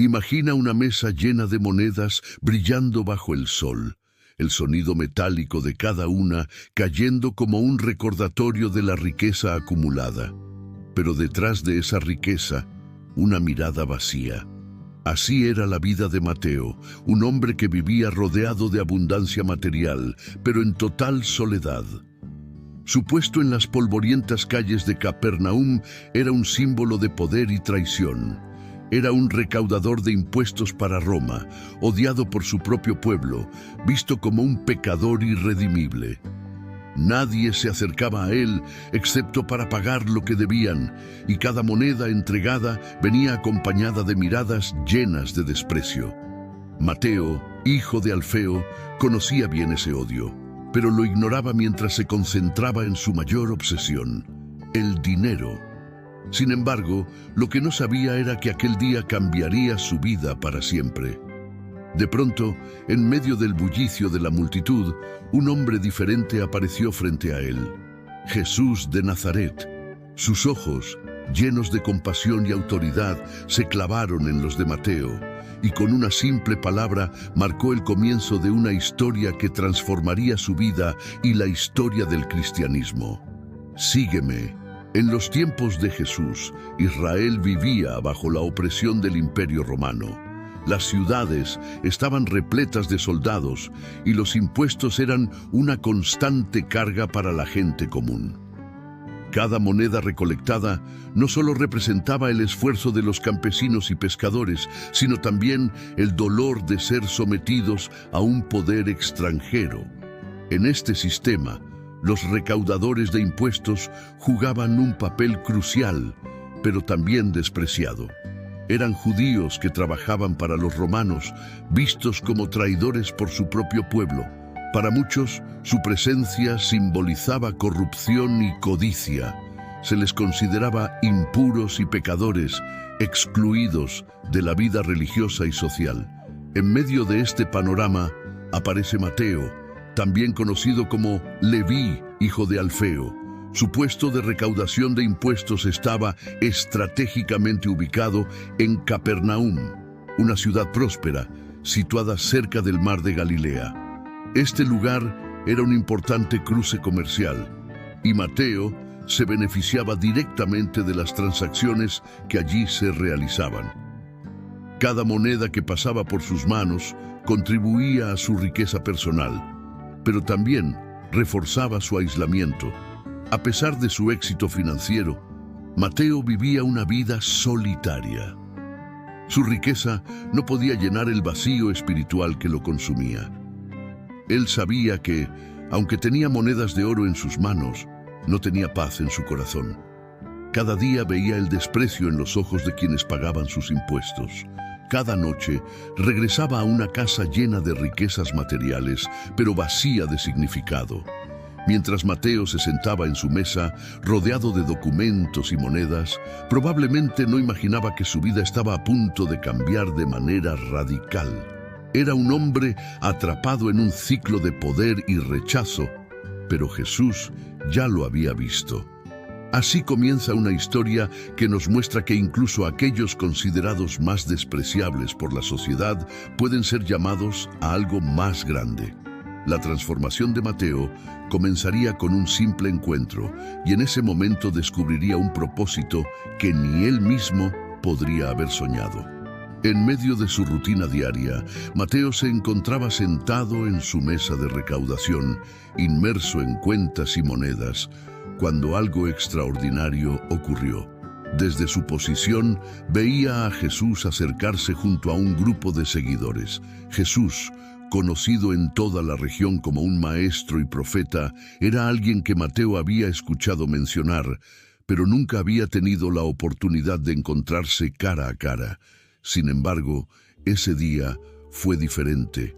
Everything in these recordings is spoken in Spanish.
Imagina una mesa llena de monedas brillando bajo el sol, el sonido metálico de cada una cayendo como un recordatorio de la riqueza acumulada. Pero detrás de esa riqueza, una mirada vacía. Así era la vida de Mateo, un hombre que vivía rodeado de abundancia material, pero en total soledad. Su puesto en las polvorientas calles de Capernaum era un símbolo de poder y traición. Era un recaudador de impuestos para Roma, odiado por su propio pueblo, visto como un pecador irredimible. Nadie se acercaba a él excepto para pagar lo que debían, y cada moneda entregada venía acompañada de miradas llenas de desprecio. Mateo, hijo de Alfeo, conocía bien ese odio, pero lo ignoraba mientras se concentraba en su mayor obsesión, el dinero. Sin embargo, lo que no sabía era que aquel día cambiaría su vida para siempre. De pronto, en medio del bullicio de la multitud, un hombre diferente apareció frente a él. Jesús de Nazaret. Sus ojos, llenos de compasión y autoridad, se clavaron en los de Mateo, y con una simple palabra marcó el comienzo de una historia que transformaría su vida y la historia del cristianismo. Sígueme. En los tiempos de Jesús, Israel vivía bajo la opresión del Imperio Romano. Las ciudades estaban repletas de soldados y los impuestos eran una constante carga para la gente común. Cada moneda recolectada no solo representaba el esfuerzo de los campesinos y pescadores, sino también el dolor de ser sometidos a un poder extranjero. En este sistema, los recaudadores de impuestos jugaban un papel crucial, pero también despreciado. Eran judíos que trabajaban para los romanos, vistos como traidores por su propio pueblo. Para muchos, su presencia simbolizaba corrupción y codicia. Se les consideraba impuros y pecadores, excluidos de la vida religiosa y social. En medio de este panorama aparece Mateo, también conocido como Leví, hijo de Alfeo. Su puesto de recaudación de impuestos estaba estratégicamente ubicado en Capernaum, una ciudad próspera, situada cerca del mar de Galilea. Este lugar era un importante cruce comercial, y Mateo se beneficiaba directamente de las transacciones que allí se realizaban. Cada moneda que pasaba por sus manos contribuía a su riqueza personal, pero también reforzaba su aislamiento. A pesar de su éxito financiero, Mateo vivía una vida solitaria. Su riqueza no podía llenar el vacío espiritual que lo consumía. Él sabía que, aunque tenía monedas de oro en sus manos, no tenía paz en su corazón. Cada día veía el desprecio en los ojos de quienes pagaban sus impuestos. Cada noche regresaba a una casa llena de riquezas materiales, pero vacía de significado. Mientras Mateo se sentaba en su mesa, rodeado de documentos y monedas, probablemente no imaginaba que su vida estaba a punto de cambiar de manera radical. Era un hombre atrapado en un ciclo de poder y rechazo, pero Jesús ya lo había visto. Así comienza una historia que nos muestra que incluso aquellos considerados más despreciables por la sociedad pueden ser llamados a algo más grande. La transformación de Mateo comenzaría con un simple encuentro, y en ese momento descubriría un propósito que ni él mismo podría haber soñado. En medio de su rutina diaria, Mateo se encontraba sentado en su mesa de recaudación, inmerso en cuentas y monedas, cuando algo extraordinario ocurrió. Desde su posición, veía a Jesús acercarse junto a un grupo de seguidores. Jesús, conocido en toda la región como un maestro y profeta, era alguien que Mateo había escuchado mencionar, pero nunca había tenido la oportunidad de encontrarse cara a cara. Sin embargo, ese día fue diferente.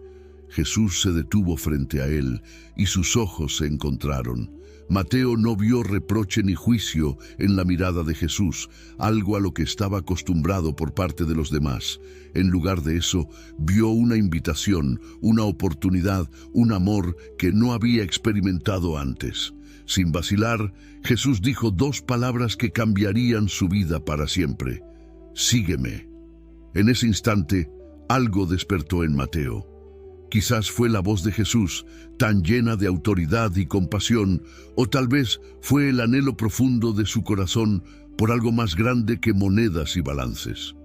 Jesús se detuvo frente a él y sus ojos se encontraron. Mateo no vio reproche ni juicio en la mirada de Jesús, algo a lo que estaba acostumbrado por parte de los demás. En lugar de eso, vio una invitación, una oportunidad, un amor que no había experimentado antes. Sin vacilar, Jesús dijo dos palabras que cambiarían su vida para siempre: sígueme. En ese instante, algo despertó en Mateo. Quizás fue la voz de Jesús, tan llena de autoridad y compasión, o tal vez fue el anhelo profundo de su corazón por algo más grande que monedas y balances.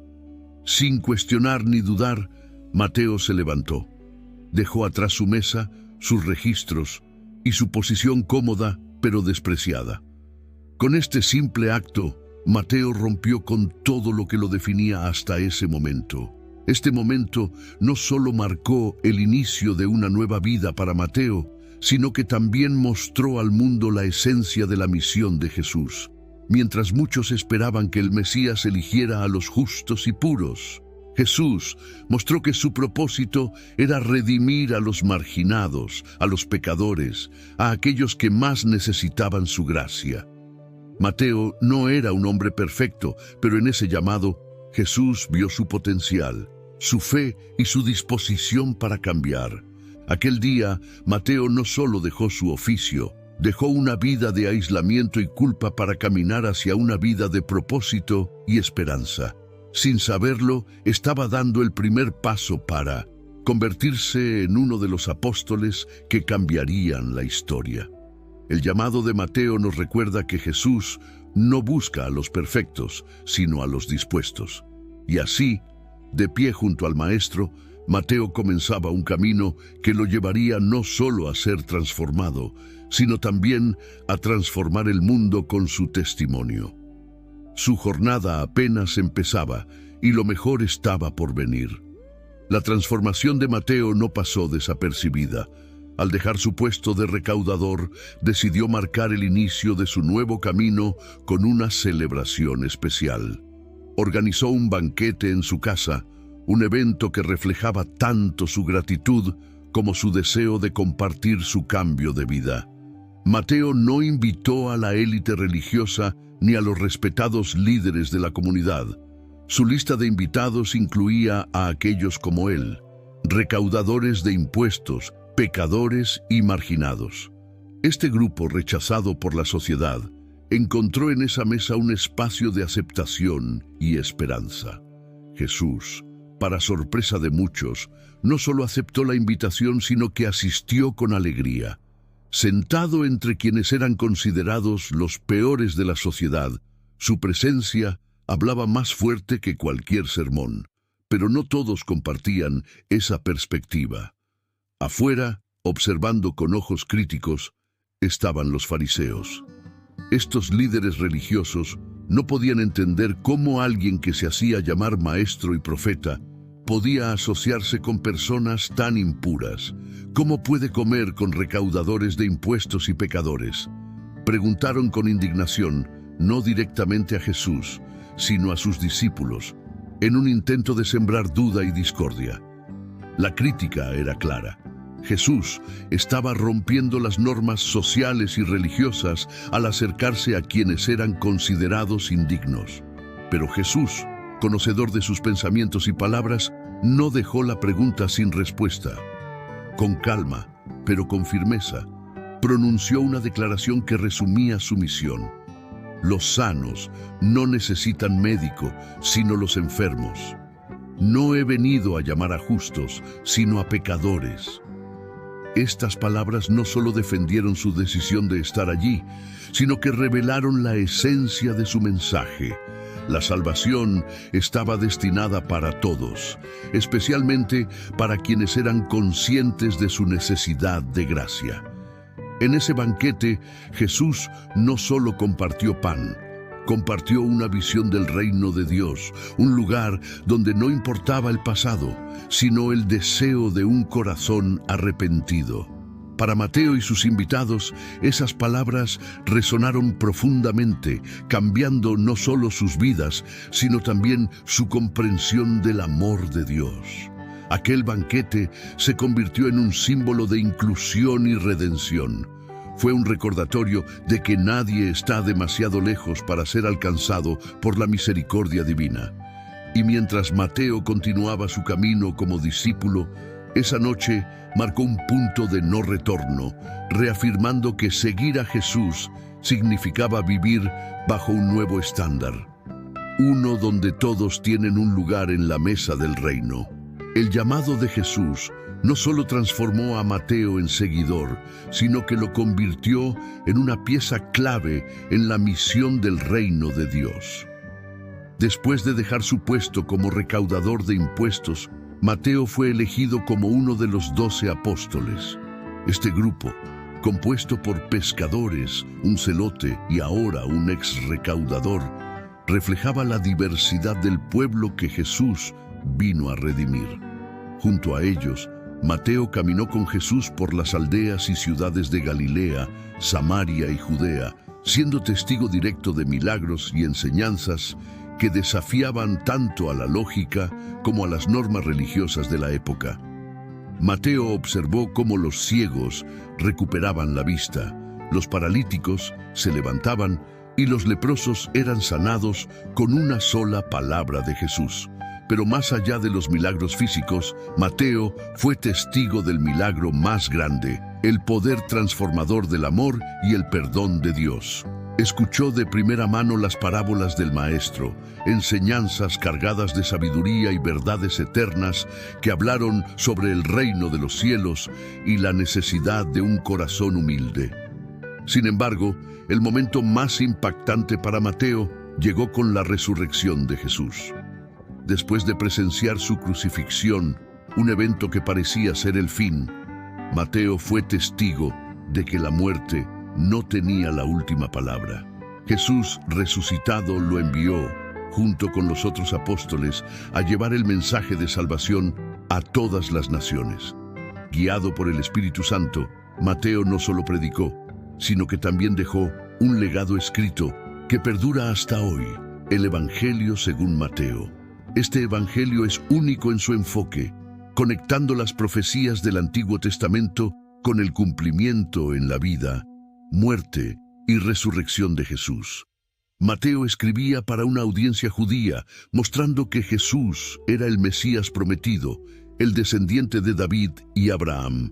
Sin cuestionar ni dudar, Mateo se levantó. Dejó atrás su mesa, sus registros y su posición cómoda pero despreciada. Con este simple acto, Mateo rompió con todo lo que lo definía hasta ese momento. Este momento no solo marcó el inicio de una nueva vida para Mateo, sino que también mostró al mundo la esencia de la misión de Jesús. Mientras muchos esperaban que el Mesías eligiera a los justos y puros, Jesús mostró que su propósito era redimir a los marginados, a los pecadores, a aquellos que más necesitaban su gracia. Mateo no era un hombre perfecto, pero en ese llamado, Jesús vio su potencial, su fe y su disposición para cambiar. Aquel día, Mateo no solo dejó su oficio, dejó una vida de aislamiento y culpa para caminar hacia una vida de propósito y esperanza. Sin saberlo, estaba dando el primer paso para convertirse en uno de los apóstoles que cambiarían la historia. El llamado de Mateo nos recuerda que Jesús no busca a los perfectos, sino a los dispuestos. Y así, de pie junto al Maestro, Mateo comenzaba un camino que lo llevaría no solo a ser transformado, sino también a transformar el mundo con su testimonio. Su jornada apenas empezaba y lo mejor estaba por venir. La transformación de Mateo no pasó desapercibida. Al dejar su puesto de recaudador, decidió marcar el inicio de su nuevo camino con una celebración especial. Organizó un banquete en su casa, un evento que reflejaba tanto su gratitud como su deseo de compartir su cambio de vida. Mateo no invitó a la élite religiosa ni a los respetados líderes de la comunidad. Su lista de invitados incluía a aquellos como él, recaudadores de impuestos, pecadores y marginados. Este grupo, rechazado por la sociedad, encontró en esa mesa un espacio de aceptación y esperanza. Jesús, para sorpresa de muchos, no solo aceptó la invitación, sino que asistió con alegría. Sentado entre quienes eran considerados los peores de la sociedad, su presencia hablaba más fuerte que cualquier sermón. Pero no todos compartían esa perspectiva. Afuera, observando con ojos críticos, estaban los fariseos. Estos líderes religiosos no podían entender cómo alguien que se hacía llamar maestro y profeta podía asociarse con personas tan impuras. ¿Cómo puede comer con recaudadores de impuestos y pecadores? Preguntaron con indignación, no directamente a Jesús, sino a sus discípulos, en un intento de sembrar duda y discordia. La crítica era clara. Jesús estaba rompiendo las normas sociales y religiosas al acercarse a quienes eran considerados indignos. Pero Jesús, conocedor de sus pensamientos y palabras, no dejó la pregunta sin respuesta. Con calma, pero con firmeza, pronunció una declaración que resumía su misión. Los sanos no necesitan médico, sino los enfermos. No he venido a llamar a justos, sino a pecadores. Estas palabras no solo defendieron su decisión de estar allí, sino que revelaron la esencia de su mensaje. La salvación estaba destinada para todos, especialmente para quienes eran conscientes de su necesidad de gracia. En ese banquete, Jesús no solo compartió pan, compartió una visión del reino de Dios, un lugar donde no importaba el pasado, sino el deseo de un corazón arrepentido. Para Mateo y sus invitados, esas palabras resonaron profundamente, cambiando no solo sus vidas, sino también su comprensión del amor de Dios. Aquel banquete se convirtió en un símbolo de inclusión y redención. Fue un recordatorio de que nadie está demasiado lejos para ser alcanzado por la misericordia divina. Y mientras Mateo continuaba su camino como discípulo, esa noche marcó un punto de no retorno, reafirmando que seguir a Jesús significaba vivir bajo un nuevo estándar. uno donde todos tienen un lugar en la mesa del reino. El llamado de Jesús no solo transformó a Mateo en seguidor, sino que lo convirtió en una pieza clave en la misión del reino de Dios. Después de dejar su puesto como recaudador de impuestos, Mateo fue elegido como uno de los 12 apóstoles. Este grupo, compuesto por pescadores, un celote y ahora un ex recaudador, reflejaba la diversidad del pueblo que Jesús vino a redimir. Junto a ellos, Mateo caminó con Jesús por las aldeas y ciudades de Galilea, Samaria y Judea, siendo testigo directo de milagros y enseñanzas que desafiaban tanto a la lógica como a las normas religiosas de la época. Mateo observó cómo los ciegos recuperaban la vista, los paralíticos se levantaban y los leprosos eran sanados con una sola palabra de Jesús. Pero más allá de los milagros físicos, Mateo fue testigo del milagro más grande, el poder transformador del amor y el perdón de Dios. Escuchó de primera mano las parábolas del Maestro, enseñanzas cargadas de sabiduría y verdades eternas que hablaron sobre el reino de los cielos y la necesidad de un corazón humilde. Sin embargo, el momento más impactante para Mateo llegó con la resurrección de Jesús. Después de presenciar su crucifixión, un evento que parecía ser el fin, Mateo fue testigo de que la muerte no tenía la última palabra. Jesús resucitado lo envió, junto con los otros apóstoles, a llevar el mensaje de salvación a todas las naciones. Guiado por el Espíritu Santo, Mateo no solo predicó, sino que también dejó un legado escrito que perdura hasta hoy, el Evangelio según Mateo. Este Evangelio es único en su enfoque, conectando las profecías del Antiguo Testamento con el cumplimiento en la vida, muerte y resurrección de Jesús. Mateo escribía para una audiencia judía, mostrando que Jesús era el Mesías prometido, el descendiente de David y Abraham.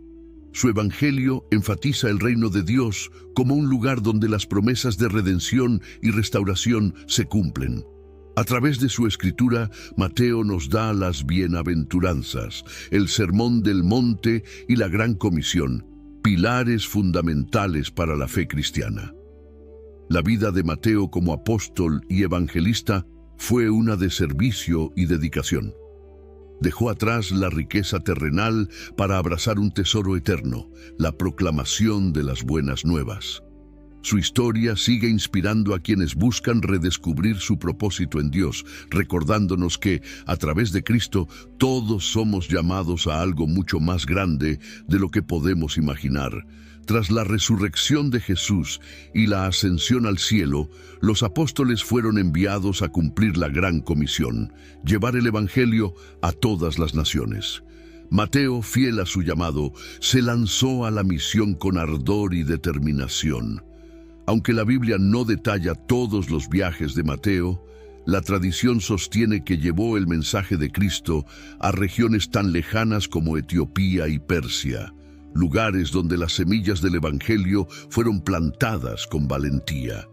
Su evangelio enfatiza el reino de Dios como un lugar donde las promesas de redención y restauración se cumplen. A través de su escritura, Mateo nos da las bienaventuranzas, el sermón del monte y la gran comisión, pilares fundamentales para la fe cristiana. La vida de Mateo como apóstol y evangelista fue una de servicio y dedicación. Dejó atrás la riqueza terrenal para abrazar un tesoro eterno, la proclamación de las buenas nuevas. Su historia sigue inspirando a quienes buscan redescubrir su propósito en Dios, recordándonos que, a través de Cristo, todos somos llamados a algo mucho más grande de lo que podemos imaginar. Tras la resurrección de Jesús y la ascensión al cielo, los apóstoles fueron enviados a cumplir la gran comisión, llevar el Evangelio a todas las naciones. Mateo, fiel a su llamado, se lanzó a la misión con ardor y determinación. Aunque la Biblia no detalla todos los viajes de Mateo, la tradición sostiene que llevó el mensaje de Cristo a regiones tan lejanas como Etiopía y Persia, lugares donde las semillas del Evangelio fueron plantadas con valentía.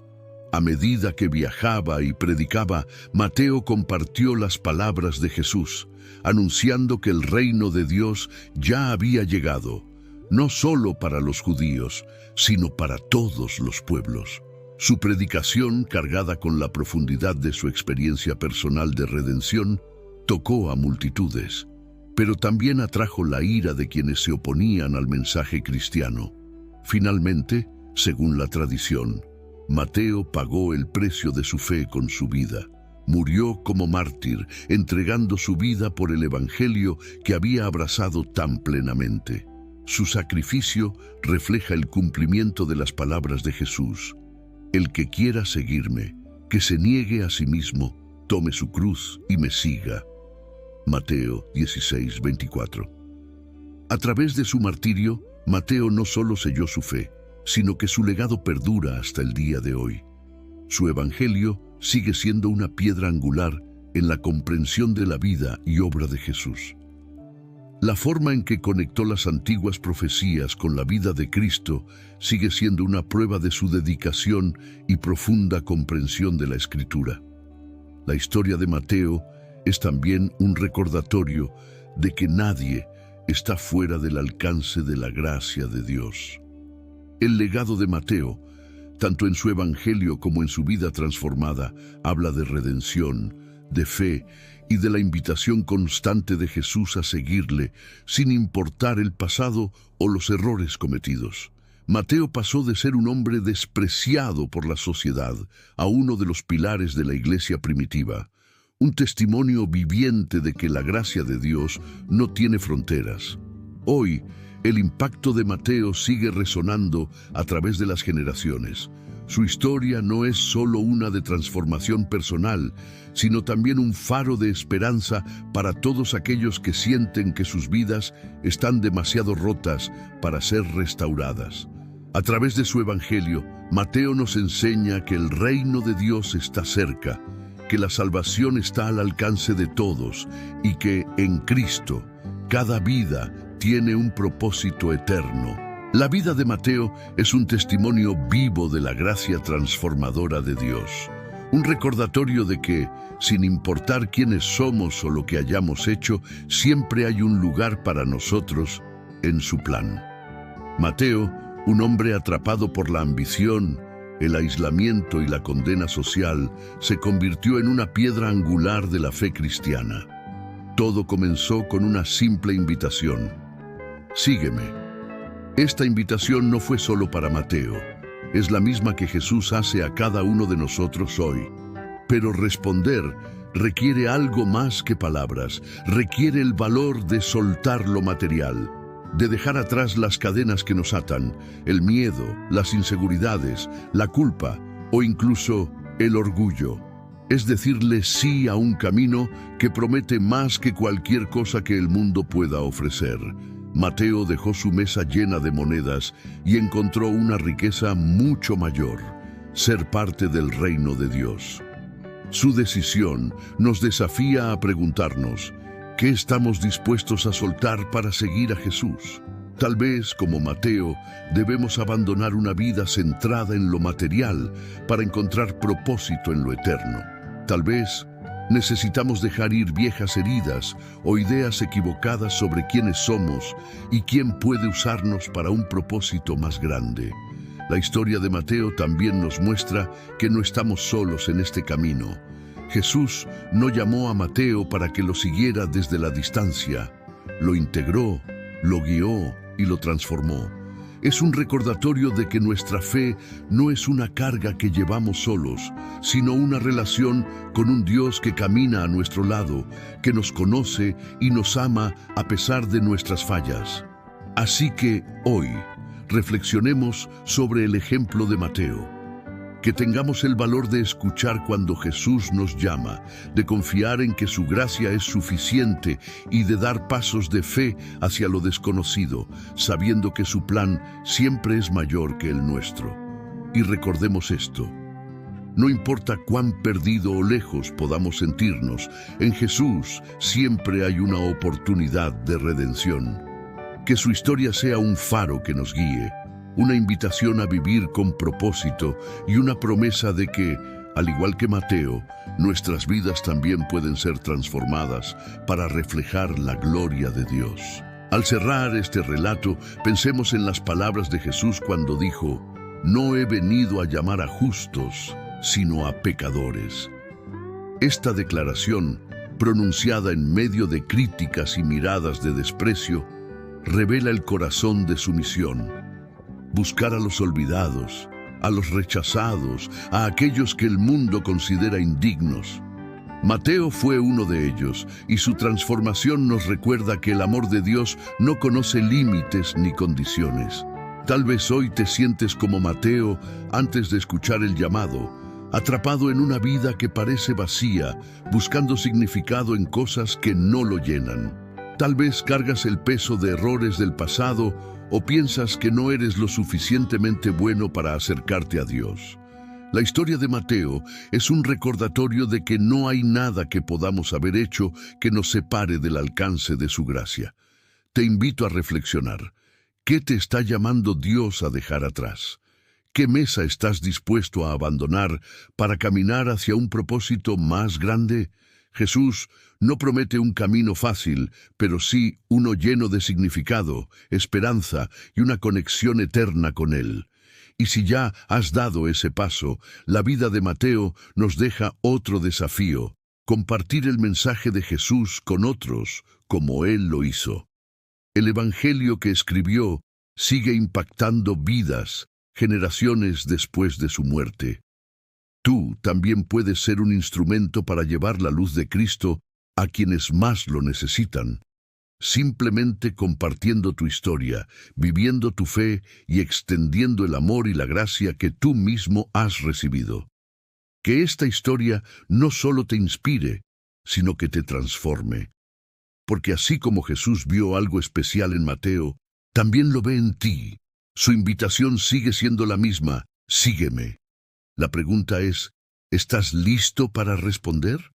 A medida que viajaba y predicaba, Mateo compartió las palabras de Jesús, anunciando que el reino de Dios ya había llegado, no solo para los judíos, sino para todos los pueblos. Su predicación, cargada con la profundidad de su experiencia personal de redención, tocó a multitudes, pero también atrajo la ira de quienes se oponían al mensaje cristiano. Finalmente, según la tradición, Mateo pagó el precio de su fe con su vida. Murió como mártir, entregando su vida por el Evangelio que había abrazado tan plenamente. Su sacrificio refleja el cumplimiento de las palabras de Jesús. El que quiera seguirme, que se niegue a sí mismo, tome su cruz y me siga. Mateo 16:24. A través de su martirio, Mateo no solo selló su fe, sino que su legado perdura hasta el día de hoy. Su evangelio sigue siendo una piedra angular en la comprensión de la vida y obra de Jesús. La forma en que conectó las antiguas profecías con la vida de Cristo sigue siendo una prueba de su dedicación y profunda comprensión de la Escritura. La historia de Mateo es también un recordatorio de que nadie está fuera del alcance de la gracia de Dios. El legado de Mateo, tanto en su evangelio como en su vida transformada, habla de redención, de fe y de la invitación constante de Jesús a seguirle, sin importar el pasado o los errores cometidos. Mateo pasó de ser un hombre despreciado por la sociedad a uno de los pilares de la iglesia primitiva, un testimonio viviente de que la gracia de Dios no tiene fronteras. Hoy, el impacto de Mateo sigue resonando a través de las generaciones. Su historia no es solo una de transformación personal, sino también un faro de esperanza para todos aquellos que sienten que sus vidas están demasiado rotas para ser restauradas. A través de su evangelio, Mateo nos enseña que el reino de Dios está cerca, que la salvación está al alcance de todos y que, en Cristo, cada vida tiene un propósito eterno. La vida de Mateo es un testimonio vivo de la gracia transformadora de Dios, un recordatorio de que, sin importar quiénes somos o lo que hayamos hecho, siempre hay un lugar para nosotros en su plan. Mateo, un hombre atrapado por la ambición, el aislamiento y la condena social, se convirtió en una piedra angular de la fe cristiana. Todo comenzó con una simple invitación: sígueme. Esta invitación no fue solo para Mateo, es la misma que Jesús hace a cada uno de nosotros hoy. Pero responder requiere algo más que palabras, requiere el valor de soltar lo material, de dejar atrás las cadenas que nos atan, el miedo, las inseguridades, la culpa o incluso el orgullo. Es decirle sí a un camino que promete más que cualquier cosa que el mundo pueda ofrecer. Mateo dejó su mesa llena de monedas y encontró una riqueza mucho mayor: ser parte del reino de Dios. Su decisión nos desafía a preguntarnos: ¿qué estamos dispuestos a soltar para seguir a Jesús? Tal vez, como Mateo, debemos abandonar una vida centrada en lo material para encontrar propósito en lo eterno. Tal vez necesitamos dejar ir viejas heridas o ideas equivocadas sobre quiénes somos y quién puede usarnos para un propósito más grande. La historia de Mateo también nos muestra que no estamos solos en este camino. Jesús no llamó a Mateo para que lo siguiera desde la distancia. Lo integró, lo guió y lo transformó. Es un recordatorio de que nuestra fe no es una carga que llevamos solos, sino una relación con un Dios que camina a nuestro lado, que nos conoce y nos ama a pesar de nuestras fallas. Así que hoy reflexionemos sobre el ejemplo de Mateo. Que tengamos el valor de escuchar cuando Jesús nos llama, de confiar en que su gracia es suficiente y de dar pasos de fe hacia lo desconocido, sabiendo que su plan siempre es mayor que el nuestro. Y recordemos esto: no importa cuán perdido o lejos podamos sentirnos, en Jesús siempre hay una oportunidad de redención. Que su historia sea un faro que nos guíe, una invitación a vivir con propósito y una promesa de que, al igual que Mateo, nuestras vidas también pueden ser transformadas para reflejar la gloria de Dios. Al cerrar este relato, pensemos en las palabras de Jesús cuando dijo: «No he venido a llamar a justos, sino a pecadores». Esta declaración, pronunciada en medio de críticas y miradas de desprecio, revela el corazón de su misión: buscar a los olvidados, a los rechazados, a aquellos que el mundo considera indignos. Mateo fue uno de ellos, y su transformación nos recuerda que el amor de Dios no conoce límites ni condiciones. Tal vez hoy te sientes como Mateo antes de escuchar el llamado, atrapado en una vida que parece vacía, buscando significado en cosas que no lo llenan. Tal vez cargas el peso de errores del pasado o piensas que no eres lo suficientemente bueno para acercarte a Dios. La historia de Mateo es un recordatorio de que no hay nada que podamos haber hecho que nos separe del alcance de su gracia. Te invito a reflexionar. ¿Qué te está llamando Dios a dejar atrás? ¿Qué mesa estás dispuesto a abandonar para caminar hacia un propósito más grande? Jesús no promete un camino fácil, pero sí uno lleno de significado, esperanza y una conexión eterna con Él. Y si ya has dado ese paso, la vida de Mateo nos deja otro desafío: compartir el mensaje de Jesús con otros, como Él lo hizo. El Evangelio que escribió sigue impactando vidas, generaciones después de su muerte. Tú también puedes ser un instrumento para llevar la luz de Cristo a quienes más lo necesitan, simplemente compartiendo tu historia, viviendo tu fe y extendiendo el amor y la gracia que tú mismo has recibido. Que esta historia no solo te inspire, sino que te transforme. Porque así como Jesús vio algo especial en Mateo, también lo ve en ti. Su invitación sigue siendo la misma: sígueme. La pregunta es, ¿estás listo para responder?